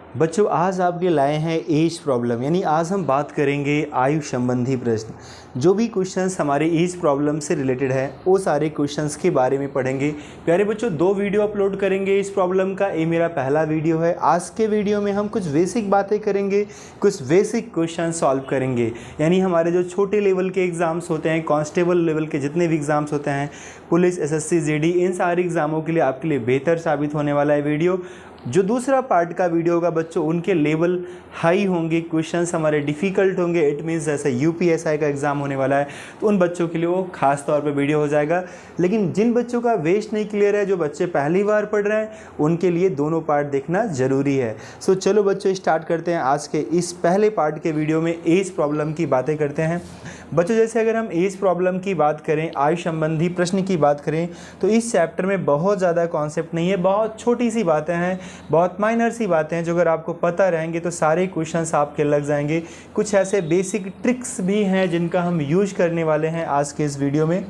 बच्चों आज आपके लाए हैं एज प्रॉब्लम, यानी आज हम बात करेंगे आयु संबंधी प्रश्न। जो भी क्वेश्चंस हमारे एज प्रॉब्लम से रिलेटेड है वो सारे क्वेश्चंस के बारे में पढ़ेंगे। प्यारे बच्चों 2 वीडियो अपलोड करेंगे एज प्रॉब्लम का, ये मेरा पहला वीडियो है। आज के वीडियो में हम कुछ बेसिक बातें करेंगे, कुछ बेसिक क्वेश्चन सॉल्व करेंगे। यानी हमारे जो छोटे लेवल के एग्ज़ाम्स होते हैं, कांस्टेबल लेवल के जितने भी एग्ज़ाम्स होते हैं, पुलिस, एसएससी, जेडी, इन सारे एग्ज़ामों के लिए आपके लिए बेहतर साबित होने वाला है वीडियो। जो दूसरा पार्ट का वीडियो होगा बच्चों, उनके लेवल हाई होंगे, क्वेश्चंस हमारे डिफ़िकल्ट होंगे। इट मीन्स जैसे यूपीएसआई का एग्ज़ाम होने वाला है तो उन बच्चों के लिए वो खास तौर पे वीडियो हो जाएगा। लेकिन जिन बच्चों का वेस्ट नहीं क्लियर है, जो बच्चे पहली बार पढ़ रहे हैं, उनके लिए दोनों पार्ट देखना ज़रूरी है। सो चलो बच्चों स्टार्ट करते हैं। आज के इस पहले पार्ट के वीडियो में एज प्रॉब्लम की बातें करते हैं। बच्चों जैसे अगर हम एज प्रॉब्लम की बात करें, आयु संबंधी प्रश्न की बात करें, तो इस चैप्टर में बहुत ज़्यादा कॉन्सेप्ट नहीं है, बहुत छोटी सी बातें हैं, बहुत माइनर सी बातें हैं जो अगर आपको पता रहेंगे तो सारे क्वेश्चंस आपके लग जाएंगे। कुछ ऐसे बेसिक ट्रिक्स भी हैं जिनका हम यूज करने वाले हैं आज के इस वीडियो में।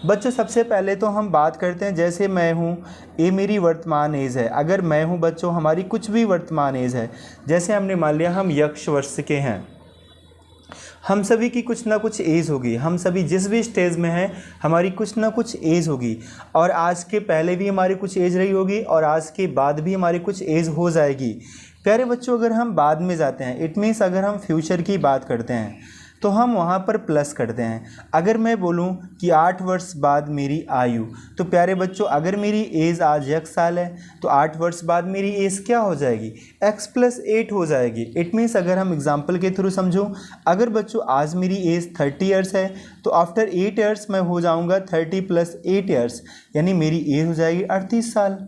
बच्चों सबसे पहले तो हम बात करते हैं, जैसे मैं हूँ, ये मेरी वर्तमान एज है। अगर मैं हूँ बच्चों, हमारी कुछ भी वर्तमान एज है, जैसे हमने मान लिया हम यक्ष वर्ष के हैं, हम सभी की कुछ ना कुछ एज होगी। हम सभी जिस भी स्टेज में हैं हमारी कुछ ना कुछ एज होगी, और आज के पहले भी हमारी कुछ एज रही होगी और आज के बाद भी हमारी कुछ एज हो जाएगी। प्यारे बच्चों अगर हम बाद में जाते हैं, इट मीन्स अगर हम फ्यूचर की बात करते हैं तो हम वहाँ पर प्लस करते हैं। अगर मैं बोलूँ कि 8 वर्ष बाद मेरी आयु, तो प्यारे बच्चों अगर मेरी एज आज 1 साल है तो 8 वर्ष बाद मेरी एज क्या हो जाएगी, x + 8 हो जाएगी। इट मीन्स अगर हम एग्जाम्पल के थ्रू समझूँ, अगर बच्चों आज मेरी एज 30 ईयर्स है तो आफ्टर 8 ईयर्स मैं हो जाऊँगा 30 + 8 ईयर्स, यानी मेरी एज हो जाएगी 38 साल।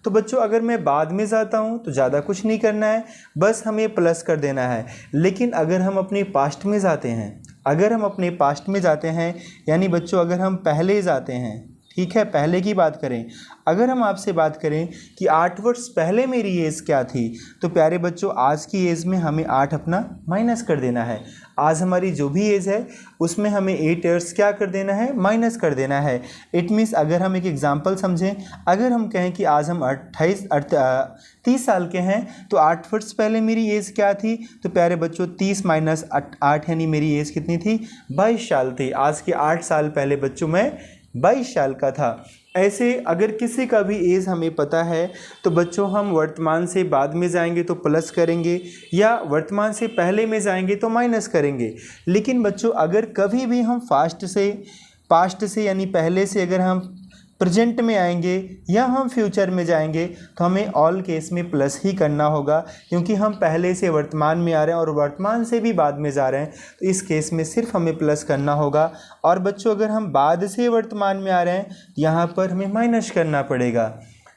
तो बच्चों अगर मैं बाद में जाता हूँ तो ज़्यादा कुछ नहीं करना है, बस हमें प्लस कर देना है। लेकिन अगर हम अपने पास्ट में जाते हैं, अगर हम अपने पास्ट में जाते हैं, यानी बच्चों अगर हम पहले जाते हैं, ठीक है, पहले की बात करें, अगर हम आपसे बात करें कि 8 वर्ष पहले मेरी एज क्या थी, तो प्यारे बच्चों आज की एज में हमें 8 अपना माइनस कर देना है। आज हमारी जो भी एज है उसमें हमें 8 ईयर्स क्या कर देना है, माइनस कर देना है। इट मीन्स अगर हम एक एग्जांपल समझें, अगर हम कहें कि आज हम 30 साल के हैं तो 8 वर्ष पहले मेरी एज क्या थी, तो प्यारे बच्चों 30 - 8 यानी मेरी एज कितनी थी, 22 साल थी। आज के 8 साल पहले बच्चों मैं 22 साल का था। ऐसे अगर किसी का भी एज हमें पता है तो बच्चों हम वर्तमान से बाद में जाएंगे तो प्लस करेंगे, या वर्तमान से पहले में जाएंगे तो माइनस करेंगे। लेकिन बच्चों अगर कभी भी हम पास्ट से यानी पहले से अगर हम प्रेजेंट में आएंगे या हम फ्यूचर में जाएंगे तो हमें ऑल केस में प्लस ही करना होगा, क्योंकि हम पहले से वर्तमान में आ रहे हैं और वर्तमान से भी बाद में जा रहे हैं, तो इस केस में सिर्फ हमें प्लस करना होगा। और बच्चों अगर हम बाद से वर्तमान में आ रहे हैं, यहाँ पर हमें माइनस करना पड़ेगा।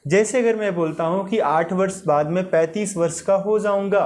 जैसे अगर मैं बोलता हूँ कि 8 वर्ष बाद में 35 वर्ष का हो जाऊँगा,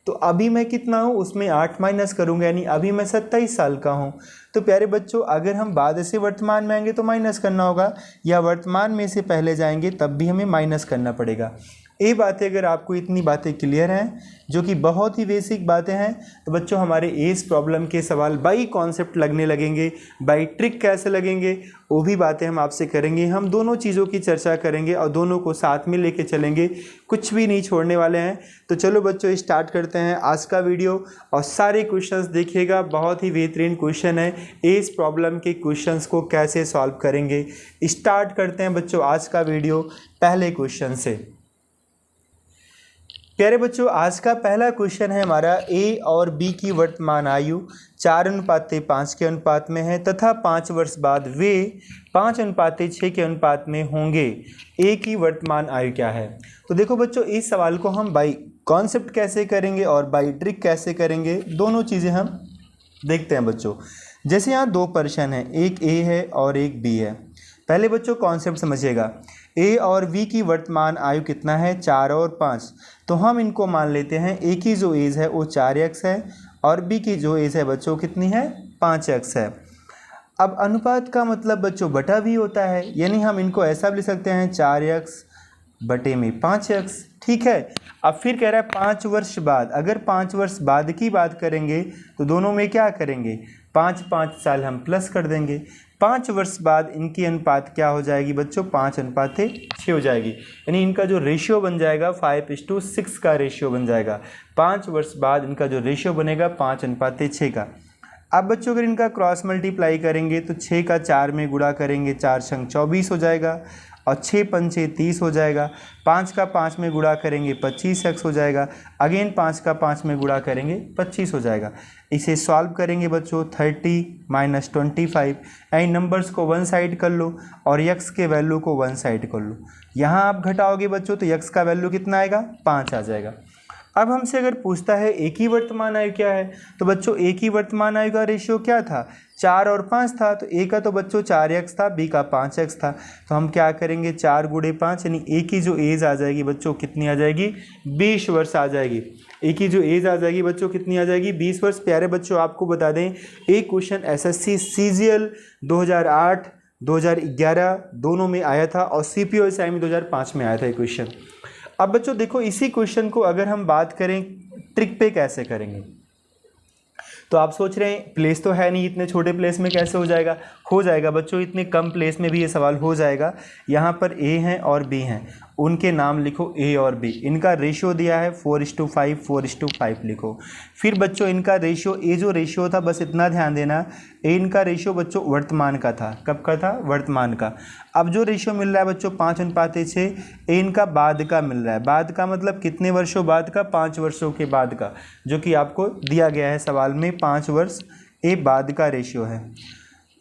तो अभी मैं कितना हूँ उसमें 8 माइनस करूँगा, यानी अभी मैं 27 साल का हूँ। तो प्यारे बच्चों अगर हम बाद से वर्तमान में आएंगे तो माइनस करना होगा, या वर्तमान में से पहले जाएंगे तब भी हमें माइनस करना पड़ेगा। ये बातें अगर आपको इतनी बातें क्लियर हैं, जो कि बहुत ही बेसिक बातें हैं, तो बच्चों हमारे एज प्रॉब्लम के सवाल बाई कॉन्सेप्ट लगने लगेंगे, बाई ट्रिक कैसे लगेंगे वो भी बातें हम आपसे करेंगे। हम दोनों चीज़ों की चर्चा करेंगे और दोनों को साथ में लेके चलेंगे, कुछ भी नहीं छोड़ने वाले हैं। तो चलो बच्चों स्टार्ट करते हैं आज का वीडियो, और सारे क्वेश्चंस देखिएगा, बहुत ही बेहतरीन क्वेश्चन है। एज प्रॉब्लम के क्वेश्चंस को कैसे सॉल्व करेंगे, स्टार्ट करते हैं बच्चों आज का वीडियो पहले क्वेश्चन से। प्यारे बच्चों आज का पहला क्वेश्चन है हमारा, ए और बी की वर्तमान आयु 4:5 के अनुपात में है तथा 5 वर्ष बाद वे 5:6 के अनुपात में होंगे। ए की वर्तमान आयु क्या है। तो देखो बच्चों इस सवाल को हम बाई कॉन्सेप्ट कैसे करेंगे और बाई ट्रिक कैसे करेंगे, दोनों चीज़ें हम देखते हैं बच्चों। जैसे यहाँ 2 पर्सन हैं, एक ए है और एक बी है। पहले बच्चों कॉन्सेप्ट समझिएगा, ए और बी की वर्तमान आयु कितना है, 4 और 5। तो हम इनको मान लेते हैं, ए की जो एज है वो 4x है और बी की जो एज है बच्चों कितनी है, 5x है। अब अनुपात का मतलब बच्चों बटा भी होता है, यानी हम इनको ऐसा भी लिख सकते हैं 4x बटे में 5x, ठीक है। अब फिर कह रहा है 5 वर्ष बाद, अगर 5 वर्ष बाद की बात करेंगे तो दोनों में क्या करेंगे, 5 5 साल हम प्लस कर देंगे। 5 वर्ष बाद इनकी अनुपात क्या हो जाएगी बच्चों, 5:6 हो जाएगी। यानी इनका जो रेशियो बन जाएगा 5:6 का रेशियो बन जाएगा। 5 वर्ष बाद इनका जो रेशियो बनेगा 5:6 का। अब बच्चों अगर इनका क्रॉस मल्टीप्लाई करेंगे तो 6 का 4 में गुणा करेंगे, 4 छंग 24 हो जाएगा और 6 पंचे 30 हो जाएगा। 5 का 5 में गुणा करेंगे 25x हो जाएगा। अगेन 5 का 5 में गुणा करेंगे 25 हो जाएगा। इसे सॉल्व करेंगे बच्चों, 30 - 25। इन नंबर्स को वन साइड कर लो और x के वैल्यू को वन साइड कर लो। यहाँ आप घटाओगे बच्चों तो x का वैल्यू कितना आएगा, 5 आ जाएगा। अब हमसे अगर पूछता है एक ही वर्तमान आयु क्या है, तो बच्चों एक ही वर्तमान आयु का रेशियो क्या था, 4 और 5 था। तो ए का तो बच्चों 4x था, बी का 5x था। तो हम क्या करेंगे, 4 × 5 यानी ए की जो एज आ जाएगी बच्चों कितनी आ जाएगी, 20 वर्ष आ जाएगी। ए की जो एज आ जाएगी बच्चों कितनी आ जाएगी, 20 वर्ष। प्यारे बच्चों आपको बता दें एक क्वेश्चन एसएससी सीजीएल 2008 2011 दोनों में आया था और CPO-SI में 2005 में आया था ये क्वेश्चन। अब बच्चों देखो इसी क्वेश्चन को अगर हम बात करें ट्रिक पे कैसे करेंगे, तो आप सोच रहे हैं प्लेस तो है नहीं, इतने छोटे प्लेस में कैसे हो जाएगा, हो जाएगा बच्चों, इतने कम प्लेस में भी ये सवाल हो जाएगा। यहाँ पर ए हैं और बी हैं, उनके नाम लिखो ए और बी। इनका रेशियो दिया है 4:5 4:5 लिखो। फिर बच्चों इनका रेशियो, ए जो रेशियो था बस इतना ध्यान देना, ए इनका रेशियो बच्चों वर्तमान का था। कब का था, वर्तमान का। अब जो रेशियो मिल रहा है बच्चों 5:6, ए इनका बाद का मिल रहा है। बाद का मतलब कितने वर्षों बाद का, 5 वर्षों के बाद का, जो कि आपको दिया गया है सवाल में, 5 वर्ष ए बाद का रेशियो है।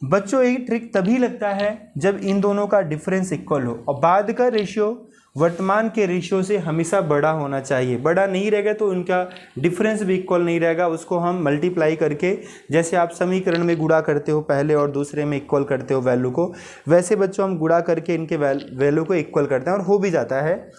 बच्चों एक ट्रिक तभी लगता है जब इन दोनों का डिफरेंस इक्वल हो, और बाद का रेशियो वर्तमान के रेशियो से हमेशा बड़ा होना चाहिए। बड़ा नहीं रहेगा तो उनका डिफरेंस भी इक्वल नहीं रहेगा। उसको हम मल्टीप्लाई करके, जैसे आप समीकरण में गुणा करते हो पहले और दूसरे में इक्वल करते हो वैल्यू को, वैसे बच्चों हम गुणा करके इनके वैल्यू को इक्वल करते हैं और हो भी जाता है।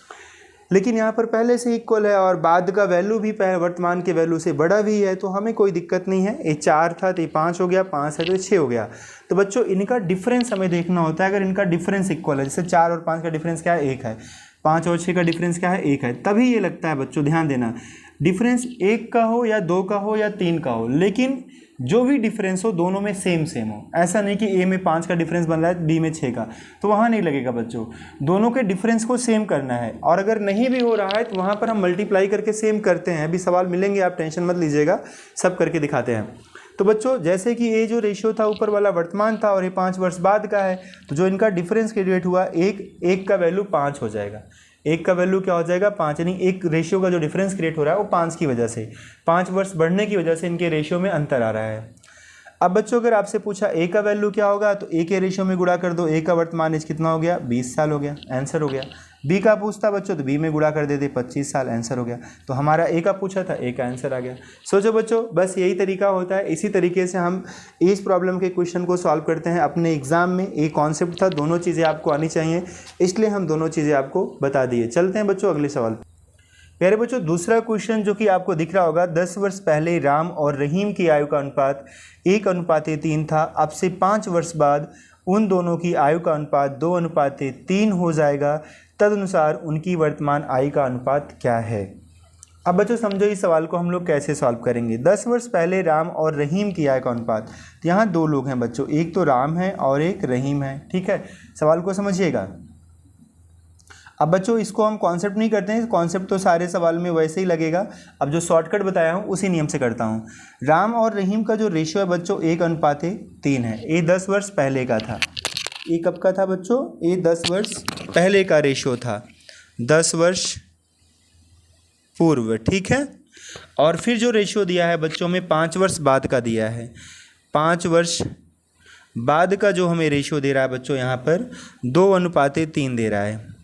लेकिन यहाँ पर पहले से इक्वल है और बाद का वैल्यू भी वर्तमान के वैल्यू से बड़ा भी है, तो हमें कोई दिक्कत नहीं है। ये 4 था तो ये 5 हो गया, 5 है तो 6 हो गया। तो बच्चों इनका डिफरेंस हमें देखना होता है। अगर इनका डिफरेंस इक्वल है, जैसे 4 और 5 का डिफरेंस क्या है, 1 है, 5 और 6 का डिफरेंस क्या है, 1 है, तभी ये लगता है बच्चों, ध्यान देना, डिफरेंस 1 का हो या 2 का हो या 3 का हो, लेकिन जो भी डिफरेंस हो दोनों में सेम हो। ऐसा नहीं कि ए में 5 का डिफरेंस बन रहा है, बी में 6 का, तो वहाँ नहीं लगेगा बच्चों। दोनों के डिफरेंस को सेम करना है, और अगर नहीं भी हो रहा है तो वहाँ पर हम मल्टीप्लाई करके सेम करते हैं। अभी सवाल मिलेंगे, आप टेंशन मत लीजिएगा, सब करके दिखाते हैं। तो बच्चों जैसे कि ए जो रेशियो था ऊपर वाला वर्तमान था और ये 5 वर्ष बाद का है, तो जो इनका डिफरेंस क्रिएट हुआ, एक का वैल्यू 5 हो जाएगा। 1 का वैल्यू क्या हो जाएगा, 5। यानी एक रेशियो का जो डिफरेंस क्रिएट हो रहा है वो 5 की वजह से, 5 वर्ष बढ़ने की वजह से इनके रेशियो में अंतर आ रहा है। अब बच्चों अगर आपसे पूछा ए का वैल्यू क्या होगा, तो ए के रेशियो में गुणा कर दो। ए का वर्तमान एज कितना हो गया, 20 साल हो गया, आंसर हो गया। बी का पूछता बच्चों तो बी में गुणा कर देते, 25 साल, आंसर हो गया। तो हमारा ए का पूछा था, ए का आंसर आ गया। सोचो बच्चों, बस यही तरीका होता है। इसी तरीके से हम इस प्रॉब्लम के क्वेश्चन को सॉल्व करते हैं अपने एग्जाम में। एक कॉन्सेप्ट था, दोनों चीज़ें आपको आनी चाहिए, इसलिए हम दोनों चीज़ें आपको बता दिए। चलते हैं बच्चों अगले सवाल। प्यारे बच्चों दूसरा क्वेश्चन जो कि आपको दिख रहा होगा, 10 वर्ष पहले राम और रहीम की आयु का अनुपात 1:3 था। अब से 5 वर्ष बाद उन दोनों की आयु का अनुपात 2:3 हो जाएगा। तदनुसार उनकी वर्तमान आयु का अनुपात क्या है। अब बच्चों समझो इस सवाल को हम लोग कैसे सॉल्व करेंगे। 10 वर्ष पहले राम और रहीम की आयु का अनुपात, तो यहाँ 2 लोग हैं बच्चों, एक तो राम है और एक रहीम है, ठीक है। सवाल को समझिएगा। अब बच्चों इसको हम कॉन्सेप्ट नहीं करते हैं, कॉन्सेप्ट तो सारे सवाल में वैसे ही लगेगा। अब जो शॉर्टकट बताया हूँ उसी नियम से करता हूँ। राम और रहीम का जो रेशियो है बच्चों 1:3 है। ये 10 वर्ष पहले का था। ये कब का था बच्चों, ये 10 वर्ष पहले का रेशियो था, 10 वर्ष पूर्व, ठीक है। और फिर जो रेशियो दिया है बच्चों में 5 वर्ष बाद का दिया है। 5 वर्ष बाद का जो हमें रेशियो दे रहा है बच्चों यहाँ पर 2:3 दे रहा है।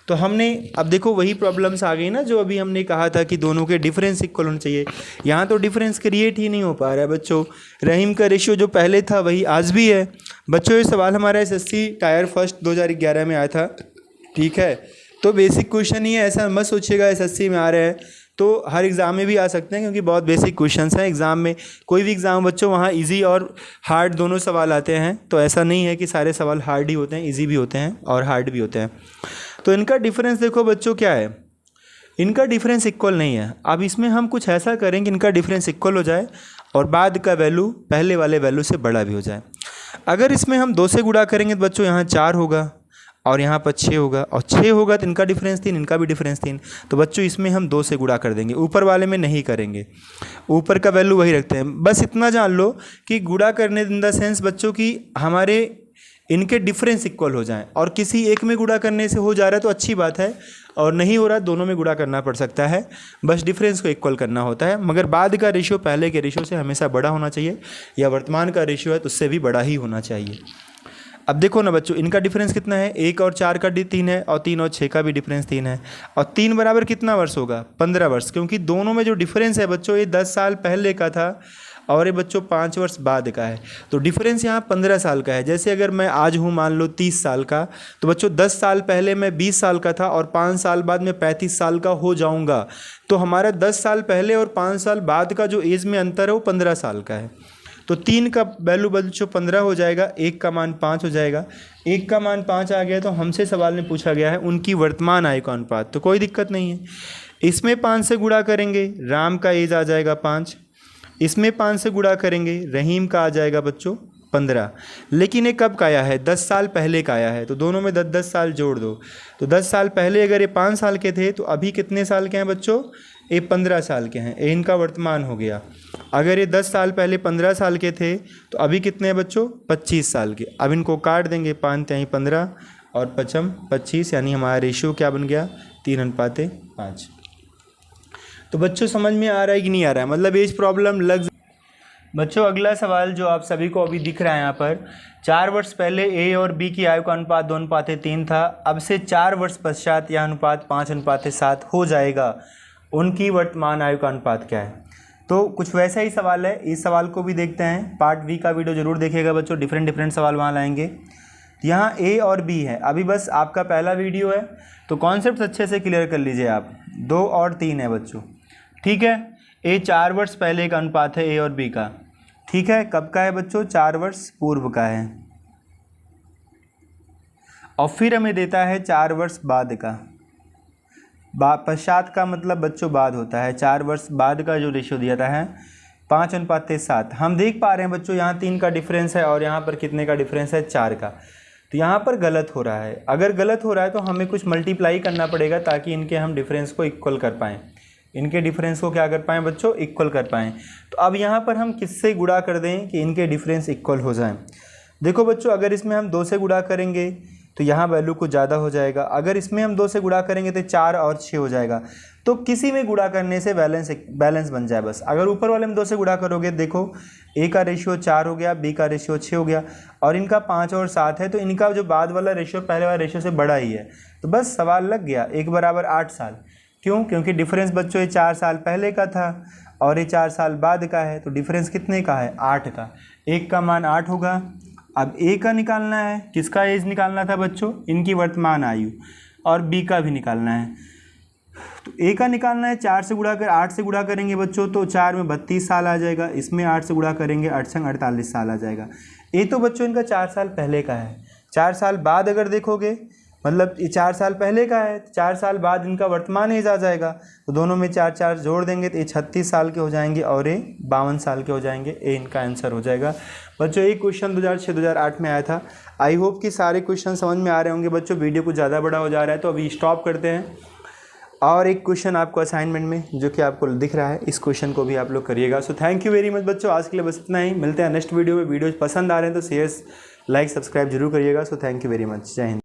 तो हमने अब देखो वही प्रॉब्लम्स आ गई ना जो अभी हमने कहा था कि दोनों के डिफरेंस इक्वल होने चाहिए। यहाँ तो डिफरेंस क्रिएट ही नहीं हो पा रहा है बच्चों। रहीम का रेशियो जो पहले था वही आज भी है। बच्चों ये सवाल हमारा SSC टायर फर्स्ट 2011 में आया था, ठीक है। तो बेसिक क्वेश्चन ही है, ऐसा मत सोचिएगा SSC में आ रहे हैं तो हर एग्ज़ाम में भी आ सकते हैं, क्योंकि बहुत बेसिक क्वेश्चंस हैं एग्ज़ाम में। कोई भी एग्ज़ाम बच्चों वहाँ इजी और हार्ड दोनों सवाल आते हैं, तो ऐसा नहीं है कि सारे सवाल हार्ड ही होते हैं, इजी भी होते हैं और हार्ड भी होते हैं। तो इनका डिफरेंस देखो बच्चों क्या है, इनका डिफरेंस इक्वल नहीं है। अब इसमें हम कुछ ऐसा करें कि इनका डिफरेंस इक्वल हो जाए और बाद का वैल्यू पहले वाले वैल्यू से बड़ा भी हो जाए। अगर इसमें हम 2 से गुणा करेंगे तो बच्चों यहाँ 4 होगा और यहाँ पर 6 होगा, और 6 होगा तो इनका डिफरेंस 3, इनका भी डिफरेंस 3। तो बच्चों इसमें हम 2 से गुणा कर देंगे, ऊपर वाले में नहीं करेंगे, ऊपर का वैल्यू वही रखते हैं। बस इतना जान लो कि गुणा करने इन द सेंस बच्चों की हमारे इनके डिफरेंस इक्वल हो जाएं, और किसी एक में गुणा करने से हो जा रहा है तो अच्छी बात है, और नहीं हो रहा दोनों में गुणा करना पड़ सकता है, बस डिफरेंस को इक्वल करना होता है। मगर बाद का रेशियो पहले के रेशियो से हमेशा बड़ा होना चाहिए, या वर्तमान का रेशियो है तो उससे भी बड़ा ही होना चाहिए। अब देखो ना बच्चों, इनका डिफरेंस कितना है, 1 और 4 का 3 है, और 3 और 6 का भी डिफरेंस 3 है, और 3 बराबर कितना वर्ष होगा, 15 वर्ष, क्योंकि दोनों में जो डिफरेंस है बच्चों ये 10 साल पहले का था और ये बच्चों 5 वर्ष बाद का है। तो डिफरेंस यहाँ 15 साल का है। जैसे अगर मैं आज हूँ मान लो 30 साल का, तो बच्चों 10 साल पहले मैं 20 साल का था और 5 साल बाद मैं 35 साल का हो जाऊँगा। तो हमारा 10 साल पहले और 5 साल बाद का जो एज में अंतर है वो 15 साल का है। तो 3 का वैल्यू बच्चों 15 हो जाएगा, 1 का मान 5 हो जाएगा। 1 का मान 5 आ गया तो हमसे सवाल में पूछा गया है उनकी वर्तमान आयु का अनुपात, तो कोई दिक्कत नहीं है। इसमें 5 से गुणा करेंगे, राम का एज आ जाएगा 5। इसमें 5 से गुणा करेंगे, रहीम का आ जाएगा बच्चों 15। लेकिन ये कब का आया है, 10 साल पहले का आया है, तो दोनों में 10-10 साल जोड़ दो। तो 10 साल पहले अगर ये 5 साल के थे तो अभी कितने साल के हैं बच्चों, ये 15 साल के हैं, ये इनका वर्तमान हो गया। अगर ये 10 साल पहले 15 साल के थे तो अभी कितने हैं बच्चों, 25 साल के। अब इनको काट देंगे, 5 × 15 और 5 25, यानी हमारा रेशियो क्या बन गया, 3:5। तो बच्चों समझ में आ रहा है कि नहीं आ रहा है, मतलब एज प्रॉब्लम लग। बच्चों अगला सवाल जो आप सभी को अभी दिख रहा है यहाँ पर, 4 वर्ष पहले ए और बी की आयु का अनुपात 2:3 था, अब से 4 वर्ष पश्चात यह अनुपात 5:7 हो जाएगा, उनकी वर्तमान आयु का अनुपात क्या है। तो कुछ वैसा ही सवाल है, इस सवाल को भी देखते हैं। पार्ट बी का वीडियो जरूर देखिएगा बच्चों, डिफरेंट सवाल वहाँ लाएंगे। यहाँ ए और बी है, अभी बस आपका पहला वीडियो है तो कॉन्सेप्ट अच्छे से क्लियर कर लीजिए आप। 2 और 3 है बच्चों, ठीक है। ए 4 वर्ष पहले का अनुपात है ए और बी का, ठीक है। कब का है बच्चों, 4 वर्ष पूर्व का है। और फिर हमें देता है 4 वर्ष बाद का, पश्चात का मतलब बच्चों बाद होता है। 4 वर्ष बाद का जो रेशियो दिया था है 5:7। हम देख पा रहे हैं बच्चों यहाँ 3 का डिफरेंस है और यहाँ पर कितने का डिफरेंस है, 4 का। तो यहाँ पर गलत हो रहा है। अगर गलत हो रहा है तो हमें कुछ मल्टीप्लाई करना पड़ेगा ताकि इनके हम डिफरेंस को इक्वल कर पाएँ, इनके डिफरेंस को क्या कर पाएँ बच्चों, इक्वल कर पाएँ। तो अब यहाँ पर हम किससे गुणा कर दें कि इनके डिफरेंस इक्वल हो जाएं। देखो बच्चों, अगर इसमें हम 2 से गुणा करेंगे तो यहाँ वैल्यू कुछ ज़्यादा हो जाएगा। अगर इसमें हम 2 से गुणा करेंगे तो 4 और 6 हो जाएगा। तो किसी में गुणा करने से बैलेंस बन जाए बस। अगर ऊपर वाले में 2 से गुणा करोगे, देखो ए का रेशियो 4 हो गया, बी का रेशियो 6 हो गया, और इनका 5 और 7 है, तो इनका जो बाद वाला रेशियो पहले वाले रेशियो से बड़ा ही है। तो बस सवाल लग गया, 1 बराबर 8 साल। क्यों, क्योंकि डिफरेंस बच्चों ये 4 साल पहले का था और ये 4 साल बाद का है, तो डिफरेंस कितने का है, 8 का। 1 का मान 8 होगा। अब ए का निकालना है, किसका एज निकालना था बच्चों, इनकी वर्तमान आयु, और बी का भी निकालना है। तो ए का निकालना है, 4 से गुणा कर 8 से गुणा करेंगे बच्चों तो 4 में 32 साल आ जाएगा। इसमें 8 से गुणा करेंगे, 8 संग 48 साल आ जाएगा। ये तो बच्चों इनका 4 साल पहले का है। 4 साल बाद अगर देखोगे, मतलब ये 4 साल पहले का है, 4 साल बाद इनका वर्तमान एज आ जाएगा। तो दोनों में 4 जोड़ देंगे तो ये 36 साल के हो जाएंगे और ये 52 साल के हो जाएंगे। ये इनका आंसर हो जाएगा बच्चों। ये क्वेश्चन 2006-2008 में आया था। आई होप कि सारे क्वेश्चन समझ में आ रहे होंगे बच्चों। वीडियो कुछ ज़्यादा बड़ा हो जा रहा है तो अभी स्टॉप करते हैं। और एक क्वेश्चन आपको असाइनमेंट में जो कि आपको दिख रहा है, इस क्वेश्चन को भी आप लोग करिएगा। So thank you very much बच्चों, आज के लिए बस इतना ही। मिलते हैं नेक्स्ट वीडियो में। वीडियो पसंद आ रहे हैं तो शेयर, लाइक, सब्सक्राइब जरूर करिएगा। So thank you very much. जय हिंद।